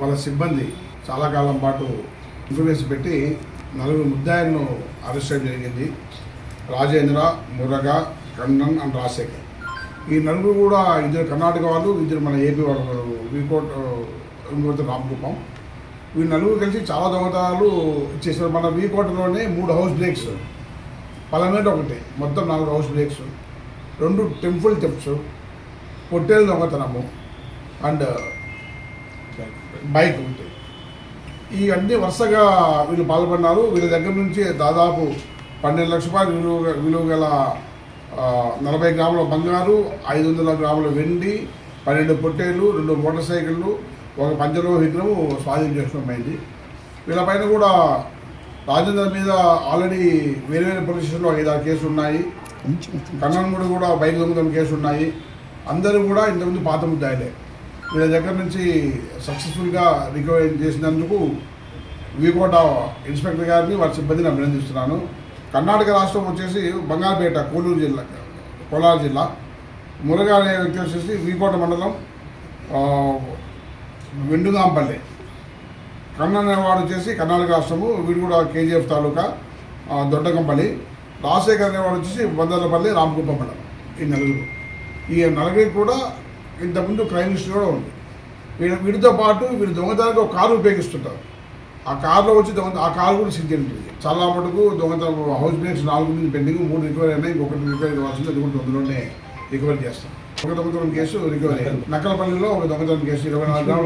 వాళ్ళ సిబ్బంది చాలా కాలం పాటు ఇన్ఫర్మేషన్ పెట్టి 4 ముద్దాయిలను అరెస్ట్ చేయడం జరిగింది. రాజేంద్ర, మురగా, కన్నన్ అండ్ రాజశేఖర్. ఈ 4 కూడా ఇద్దరు కర్ణాటక వాళ్ళు, ఇద్దరు మన ఏపీ వాళ్ళు, వీకోట్ రామకుప్పం. ఈ 4 కలిసి చాలా దొంగతనాలు చేశారు. మన వీకోటలోనే 3 హౌస్ బ్రేక్స్, పలమేట ఒకటి, మొత్తం 4 హౌస్ బ్రేక్స్, 2 టెంపుల్ థెఫ్ట్స్, పొట్టేలు దొంగతనము అండ్ బైక్ ఒకటి. ఈ అన్ని వరుసగా వీళ్ళు పాల్పడినారు. వీళ్ళ దగ్గర నుంచి దాదాపు 12 లక్షల రూపాయలు విలువ గల 40 గ్రాముల బంగారు, 500 గ్రాముల వెండి, 12 పొట్టేలు, 2 మోటార్ సైకిళ్ళు, ఒక పంచలోహ విగ్రహం స్వాధీనం చేసుకోవడమైంది. వీళ్ళపైన కూడా రాజేంద్ర మీద ఆల్రెడీ వేరే పోలీస్ స్టేషన్లో 5-6 కేసులు ఉన్నాయి. కన్నన్ కూడా బైక్ దొంగతనం కేసులు ఉన్నాయి. అందరూ కూడా ఇంతకుముందు పాత ముద్దాయిలే. వీళ్ళ దగ్గర నుంచి సక్సెస్ఫుల్గా రికవరీ చేసినందుకు వీకోట ఇన్స్పెక్టర్ గారిని వారి సిబ్బందిని అభినందిస్తున్నాను. కర్ణాటక రాష్ట్రం వచ్చేసి బంగారుపేట, కోలార్ జిల్లా. మురగా అనే వ్యక్తి వచ్చేసి వీకోట మండలం వెండుగాంపల్లి. కన్నన్ అనేవాడు వచ్చేసి కర్ణాటక రాష్ట్రము, వీడు కూడా కేజీఎఫ్ తాలూకా దొడ్డకంపల్లి. రాజశేఖర్ అనేవాడు వచ్చేసి బందర్లపల్లి, రామకుప్పం మండలం. ఈ నలుగురికి కూడా ఇంతకుముందు క్రైమ్ హిస్టరీ కూడా ఉంది. వీటితో పాటు వీళ్ళు దొంగతనానికి ఒక కారు ఉపయోగిస్తుంటారు. ఆ కారులో వచ్చి ఆ కారు కూడా సీజ్ ఉంటుంది. చాలా మటుకు దొంగతనం హౌస్ బ్రేక్స్ 4 నుంచి పెండింగ్, 3 రికవరీ అయినాయి. ఇంకొకటి రికవరీ కావాల్సింది, అది కూడా తొందరలోనే రికవరీ చేస్తాం. ఒక దొంగతనం కేసు రికవరీ. నక్కలపల్లిలో ఒక దొంగతనం కేసు 24 గ్రాములు